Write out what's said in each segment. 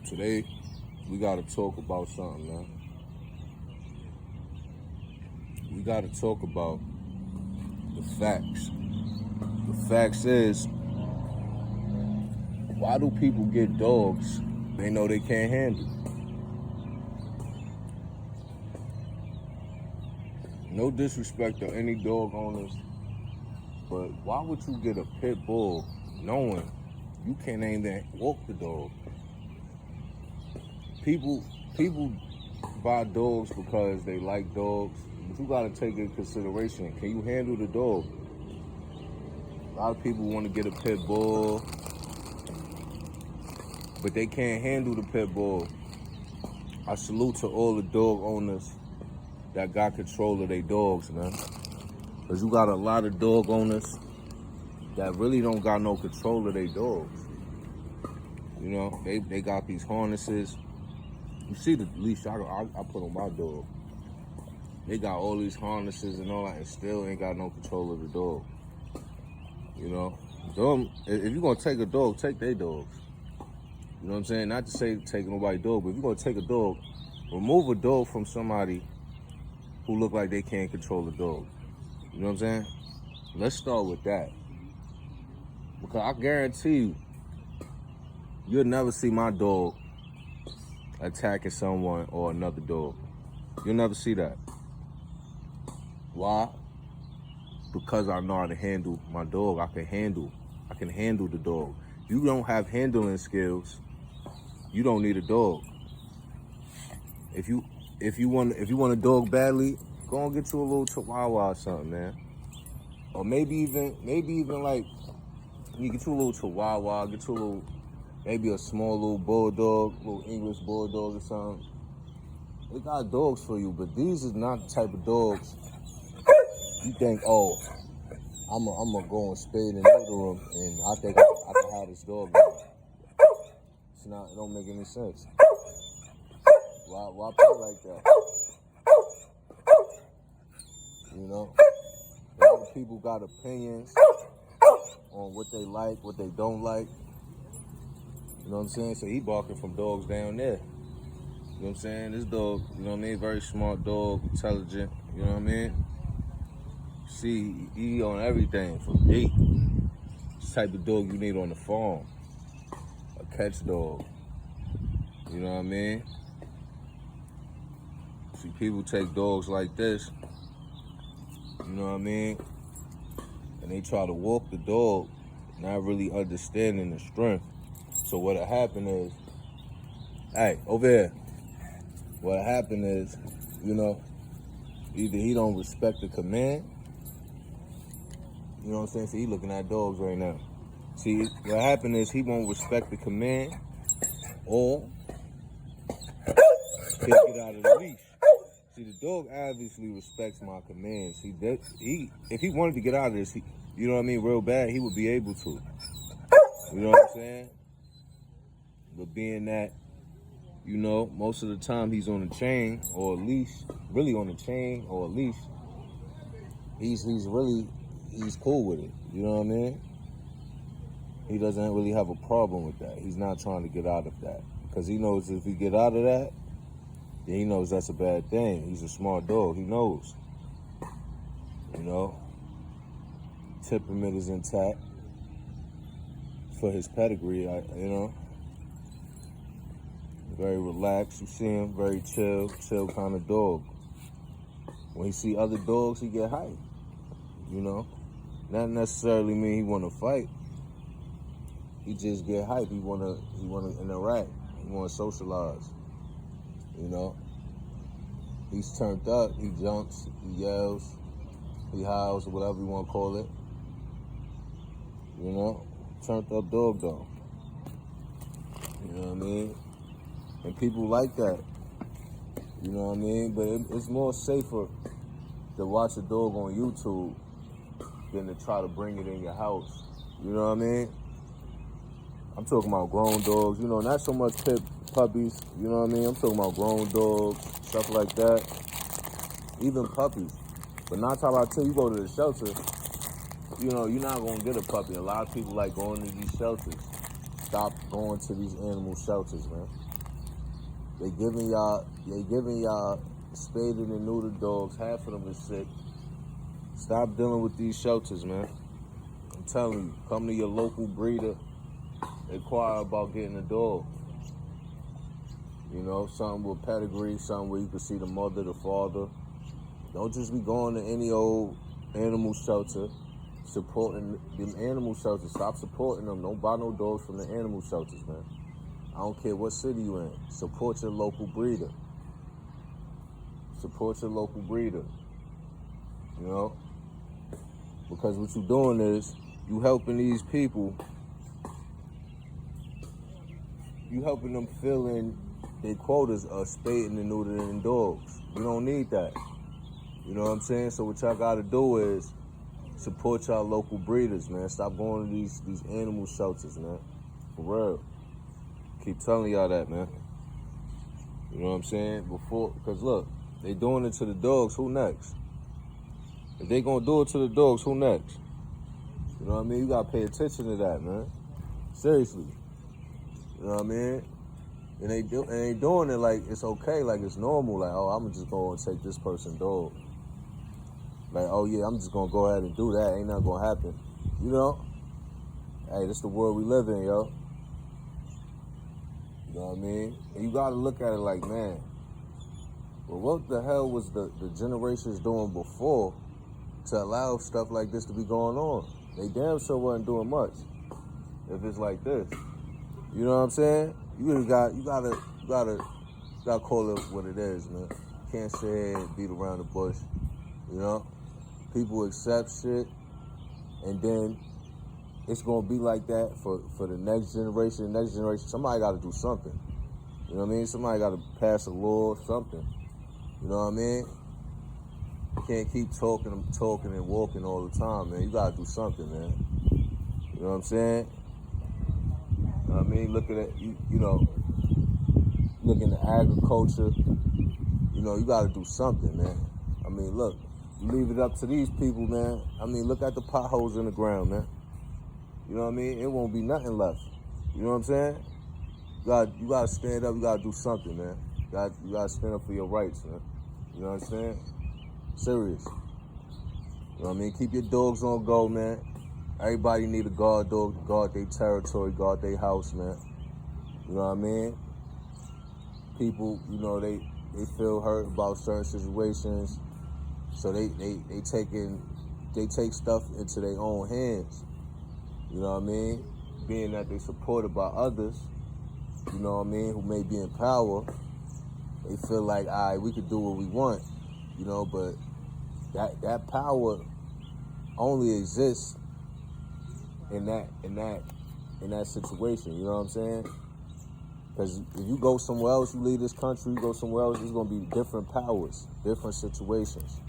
Today, we gotta talk about something, man. We gotta talk about the facts. The facts is, why do people get dogs they know they can't handle? No disrespect to any dog owners, but why would you get a pit bull knowing you can't even walk the dog? People buy dogs because they like dogs, but you gotta take into consideration, can you handle the dog? A lot of people want to get a pit bull, but they can't handle the pit bull. I salute to all the dog owners that got control of their dogs, man. Because you got a lot of dog owners that really don't got no control of their dogs. You know, they got these harnesses. You see the leash I put on my dog. They got all these harnesses and all that and still ain't got no control of the dog. You know, if you're going to take a dog, take their dogs. You know what I'm saying? Not to say take nobody's dog, but if you're going to take a dog, remove a dog from somebody who look like they can't control the dog. You know what I'm saying? Let's start with that. Because I guarantee you, you'll never see my dog attacking someone or another dog. You'll never see that. Why? Because I know how to handle my dog. I can handle the dog. You don't have handling skills, you don't need a dog. If you want a dog badly, go and get you a little Chihuahua or something, man. Or maybe even like you get you a little Chihuahua, get you a little, maybe a small little bulldog, little English bulldog or something. They got dogs for you, but these is not the type of dogs you think, oh, I'm gonna go and spade and neuter them, and I think I can have this dog now. It's not, it don't make any sense. Why play like that? You know, a lot of people got opinions on what they like, what they don't like. You know what I'm saying? So he barking from dogs down there. You know what I'm saying? This dog, you know what I mean? Very smart dog, intelligent, you know what I mean? See, he on everything from deep. This type of dog you need on the farm. A catch dog. You know what I mean? See, people take dogs like this, you know what I mean? And they try to walk the dog, not really understanding the strength. So what'll happen is, hey, over here. What'll happen is, you know, either he don't respect the command. You know what I'm saying? See, he looking at dogs right now. See, what happened is he won't respect the command, or he'll get out of the leash. See, the dog obviously respects my commands. If he wanted to get out of this, you know what I mean, real bad, he would be able to. You know what I'm saying? But being that, you know, most of the time he's on a chain or a leash, really on a chain or a leash, he's cool with it. You know what I mean? He doesn't really have a problem with that. He's not trying to get out of that. Because he knows if he get out of that, then he knows that's a bad thing. He's a smart dog. He knows. You know? Temperament is intact for his pedigree, you know? Very relaxed. You see him, very chill kind of dog. When he see other dogs, he get hyped. You know? Not necessarily mean he want to fight. He just get hyped. He wanna interact. He wanna socialize. You know? He's turned up. He jumps. He yells. He howls, or whatever you want to call it. You know? Turned up dog though. You know what I mean? And people like that. You know what I mean? But it's more safer to watch a dog on YouTube than to try to bring it in your house. You know what I mean? I'm talking about grown dogs, you know, not so much pit puppies, you know what I mean? I'm talking about grown dogs, stuff like that. Even puppies. But 9 times out of 10, you go to the shelter, you know, you're not going to get a puppy. A lot of people like going to these shelters. Stop going to these animal shelters, man. They giving y'all spayed and neutered dogs. Half of them is sick. Stop dealing with these shelters, man. I'm telling you, come to your local breeder, inquire about getting a dog. You know, something with pedigree, something where you can see the mother, the father. Don't just be going to any old animal shelter, supporting them animal shelters. Stop supporting them. Don't buy no dogs from the animal shelters, man. I don't care what city you in. Support your local breeder. Support your local breeder. You know? Because what you're doing is, you helping these people, you helping them fill in their quotas of spading and neutering dogs. You don't need that. You know what I'm saying? So what y'all gotta do is support y'all local breeders, man. Stop going to these animal shelters, man. For real. Keep telling y'all that, man. You know what I'm saying? Because look, they doing it to the dogs, who next? If they gonna do it to the dogs, who next? You know what I mean? You gotta pay attention to that, man. Seriously. You know what I mean? And they doing it like it's okay, like it's normal. Like, oh, I'm just going to take this person's dog. Like, oh yeah, I'm just gonna go ahead and do that. Ain't nothing gonna happen. You know? Hey, this the world we live in, yo. You know what I mean? And you gotta look at it like, man, well, what the hell was the generations doing before to allow stuff like this to be going on? They damn sure wasn't doing much. If it's like this. You know what I'm saying? You gotta call it what it is, man. You can't sit here and beat around the bush. You know? People accept shit, and then it's gonna be like that for the next generation. The next generation, somebody gotta do something. You know what I mean? Somebody gotta pass a law or something. You know what I mean? You can't keep talking and walking all the time, man. You gotta do something, man. You know what I'm saying? You know what I mean? Look at it, you know, look into agriculture. You know, you gotta do something, man. I mean, look, you leave it up to these people, man. I mean, look at the potholes in the ground, man. You know what I mean? It won't be nothing left. You know what I'm saying? You gotta stand up. You gotta do something, man. You gotta stand up for your rights, man. You know what I'm saying? Serious. You know what I mean? Keep your dogs on go, man. Everybody need a guard dog to guard their territory, guard their house, man. You know what I mean? People, you know, they feel hurt about certain situations, so they take stuff into their own hands. You know what I mean? Being that they supported by others, you know what I mean, who may be in power, they feel like, all right, we could do what we want, you know, but that power only exists in that situation, you know what I'm saying? Because if you go somewhere else, you leave this country, you go somewhere else, there's gonna be different powers, different situations,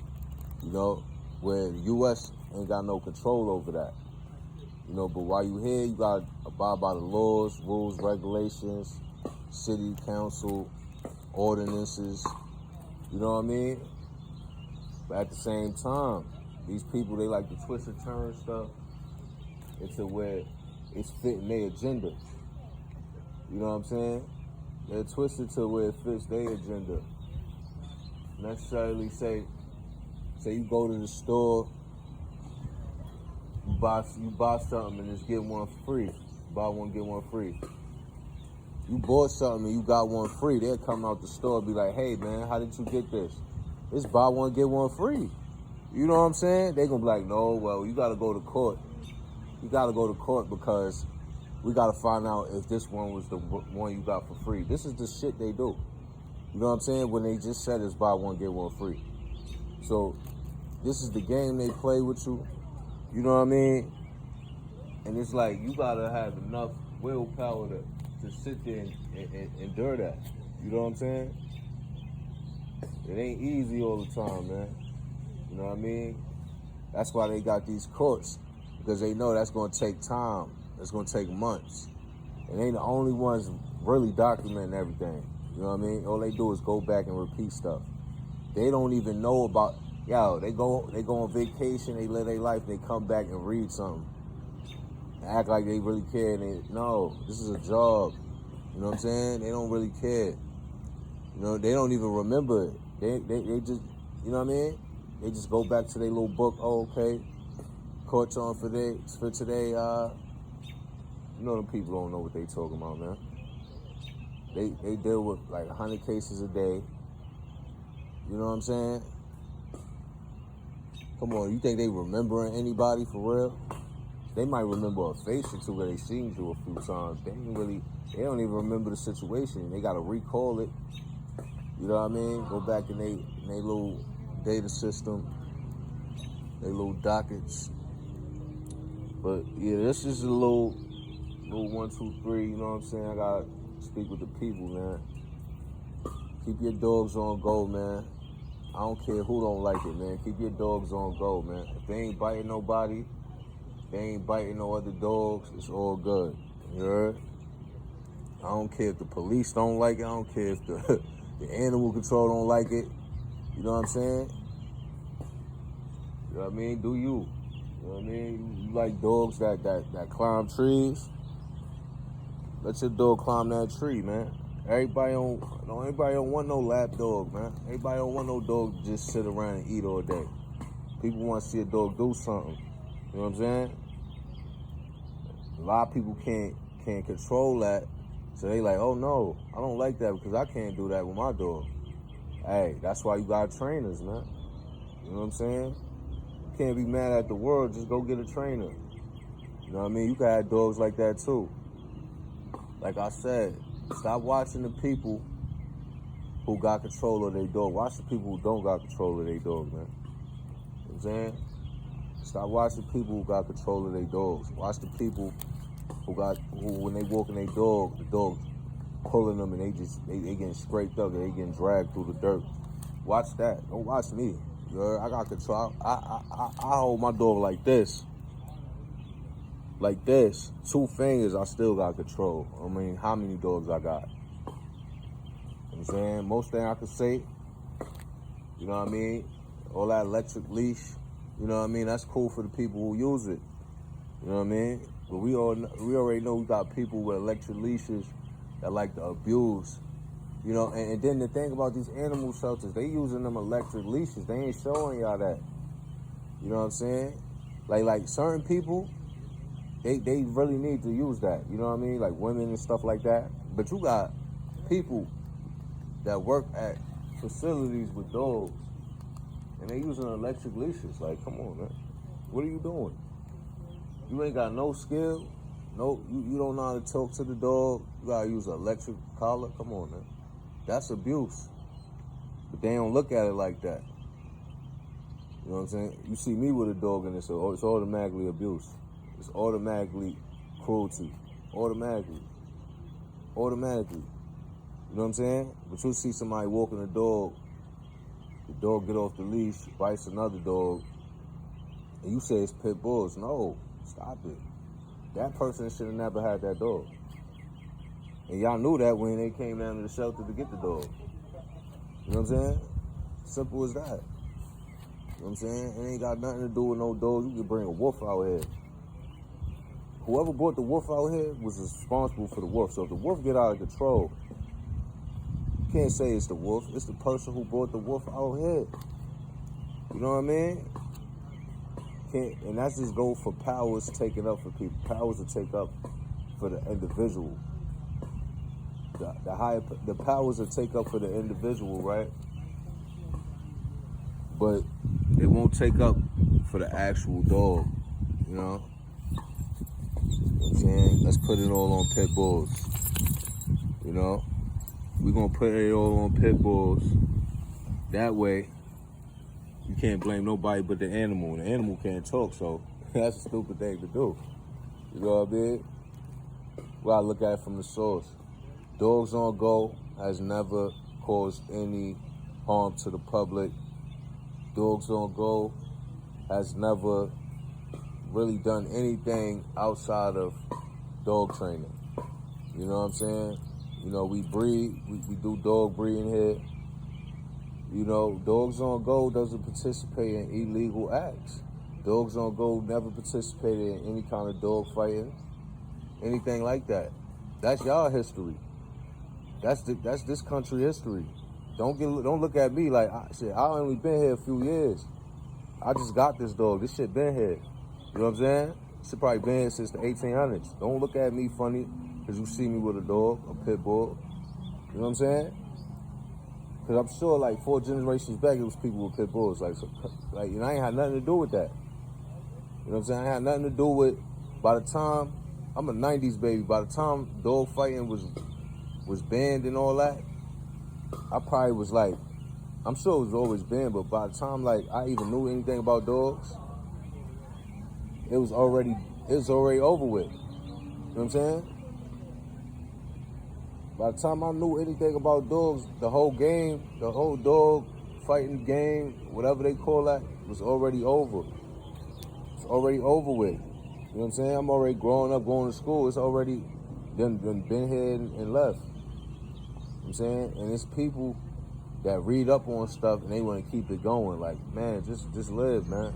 you know, where the U.S. ain't got no control over that. You know, but while you here, you gotta abide by the laws, rules, regulations, city council, ordinances, you know what I mean? But at the same time, these people, they like to twist and turn stuff into where it's fitting their agenda. You know what I'm saying? They're twisted to where it fits their agenda. Necessarily say you go to the store, you buy something and just get one free. Buy one, get one free. You bought something and you got one free. They'll come out the store and be like, hey man, how did you get this? It's buy one, get one free. You know what I'm saying? They gonna be like, no, well, you gotta go to court. You gotta go to court because we gotta find out if this one was the one you got for free. This is the shit they do. You know what I'm saying? When they just said it's buy one, get one free. So this is the game they play with you. You know what I mean? And it's like, you gotta have enough willpower to sit there and endure that. You know what I'm saying? It ain't easy all the time, man. You know what I mean? That's why they got these courts, because they know that's gonna take time. It's gonna take months. And they ain't the only ones really documenting everything. You know what I mean? All they do is go back and repeat stuff. They don't even know about, they go on vacation, they live their life, they come back and read something. Act like they really care. No, this is a job. You know what I'm saying? They don't really care. You know, they don't even remember it. They just, you know what I mean? They just go back to their little book. Oh, okay, court's on for today. You know them people don't know what they talking about, man. They deal with like 100 cases a day. You know what I'm saying? Come on, you think they remembering anybody for real? They might remember a face or two where they seen you a few times. They don't even remember the situation. They gotta recall it. You know what I mean? Go back in they little data system, they little dockets. But yeah, this is a little 1, 2, 3. You know what I'm saying? I gotta speak with the people, man. Keep your dogs on go, man. I don't care who don't like it, man. Keep your dogs on go, man. If they ain't biting nobody, if they ain't biting no other dogs, it's all good. You heard? I don't care if the police don't like it. I don't care if the animal control don't like it. You know what I'm saying? You know what I mean? Do you? You know what I mean? You like dogs that climb trees? Let your dog climb that tree, man. Everybody don't want no lap dog, man. Everybody don't want no dog to just sit around and eat all day. People want to see a dog do something. You know what I'm saying? A lot of people can't control that. So they like, oh no, I don't like that because I can't do that with my dog. Hey, that's why you got trainers, man. You know what I'm saying? You can't be mad at the world, just go get a trainer. You know what I mean? You can have dogs like that too. Like I said, stop watching the people who got control of their dog. Watch the people who don't got control of their dog, man. You know what I'm saying? Stop watching people who got control of their dogs. Watch the people who when they walking their dog, the dog pulling them and they getting scraped up and they getting dragged through the dirt. Watch that. Don't watch me. You heard? I got control. I hold my dog like this. Like this. 2 fingers, I still got control. I mean, how many dogs I got? You know what I'm saying? Most thing I could say, you know what I mean? All that electric leash, you know what I mean? That's cool for the people who use it. You know what I mean? But we already know we got people with electric leashes that like to abuse. You know, and then the thing about these animal shelters, they using them electric leashes. They ain't showing y'all that. You know what I'm saying? Like certain people, they really need to use that. You know what I mean? Like women and stuff like that. But you got people that work at facilities with dogs and they using electric leashes. Like, come on, man. What are you doing? You ain't got no skill. No, you don't know how to talk to the dog. You gotta use an electric collar. Come on, man. That's abuse. But they don't look at it like that. You know what I'm saying? You see me with a dog and it's automatically abuse. It's automatically cruelty. Automatically. You know what I'm saying? But you see somebody walking the dog get off the leash, bites another dog, and you say it's pit bulls. No, stop it. That person should have never had that dog. And y'all knew that when they came down to the shelter to get the dog. You know what I'm saying? Simple as that. You know what I'm saying? It ain't got nothing to do with no dogs. You can bring a wolf out here. Whoever brought the wolf out here was responsible for the wolf. So if the wolf get out of control, you can't say it's the wolf. It's the person who brought the wolf out here. You know what I mean? And that's just go for powers taken up for people. Powers to take up for the individual. The powers to take up for the individual, right? But it won't take up for the actual dog, you know? You know what I'm saying? Let's put it all on pit bulls. You know? We're going to put it all on pit bulls. That way, you can't blame nobody but the animal. The animal can't talk, so that's a stupid thing to do. You know what I mean? We gotta look at it from the source. DogzOnGo has never caused any harm to the public. DogzOnGo has never really done anything outside of dog training. You know what I'm saying? You know, we breed, we do dog breeding here. You know, DogzOnGo doesn't participate in illegal acts. DogzOnGo never participated in any kind of dog fighting, anything like that. That's y'all history. That's this country history. don't look at me like shit. I only been here a few years. I just got this dog. This shit been here. You know what I'm saying? This shit probably been here since the 1800s. Don't look at me funny because you see me with a dog, a pit bull. You know what I'm saying? Because I'm sure like 4 generations back, it was people with pit bulls. Like, I ain't had nothing to do with that. You know what I'm saying? I had nothing to do with, by the time, I'm a 90s baby. By the time dog fighting was banned and all that, I probably was like, I'm sure it was always banned, but by the time like I even knew anything about dogs, it was already over with. You know what I'm saying? By the time I knew anything about dogs, the whole game, the whole dog fighting game, whatever they call that, was already over. It's already over with. You know what I'm saying? I'm already growing up, going to school. It's already been here and left. You know what I'm saying? And it's people that read up on stuff and they want to keep it going. Like, man, just live, man.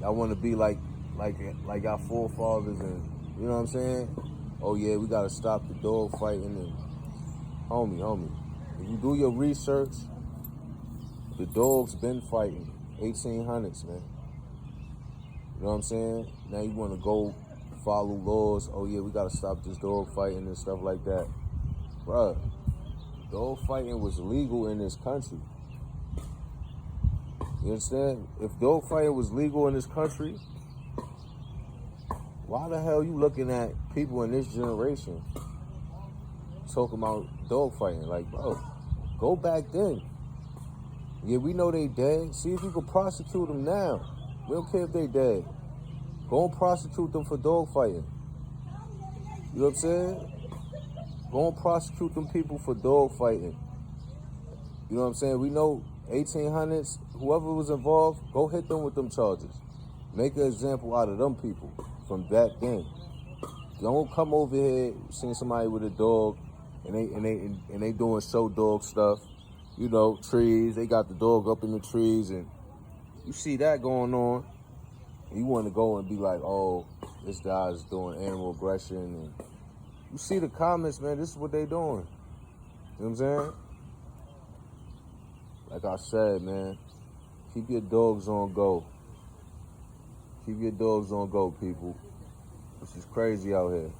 I want to be like our forefathers, and you know what I'm saying? Oh yeah, we gotta stop the dog fighting. And homie, if you do your research, the dogs been fighting 1800s, man. You know what I'm saying? Now you want to go follow laws. Oh yeah, we gotta stop this dog fighting and stuff like that, bruh. Dog fighting was legal in this country. You understand? If dog fighting was legal in this country, why the hell you looking at people in this generation talking about dog fighting? Like, bro, go back then. Yeah, we know they dead. See if you can prosecute them now. We don't care if they dead. Go and prosecute them for dog fighting. You know what I'm saying? Go and prosecute them people for dog fighting. You know what I'm saying? We know 1800s, whoever was involved, go hit them with them charges. Make an example out of them people from back then. Don't come over here seeing somebody with a dog and they doing show dog stuff. You know, trees. They got the dog up in the trees, and you see that going on. And you want to go and be like, oh, this guy's doing animal aggression. And you see the comments, man. This is what they doing. You know what I'm saying? Like I said, man, keep your dogs on go. Keep your dogs on go, people. This is crazy out here.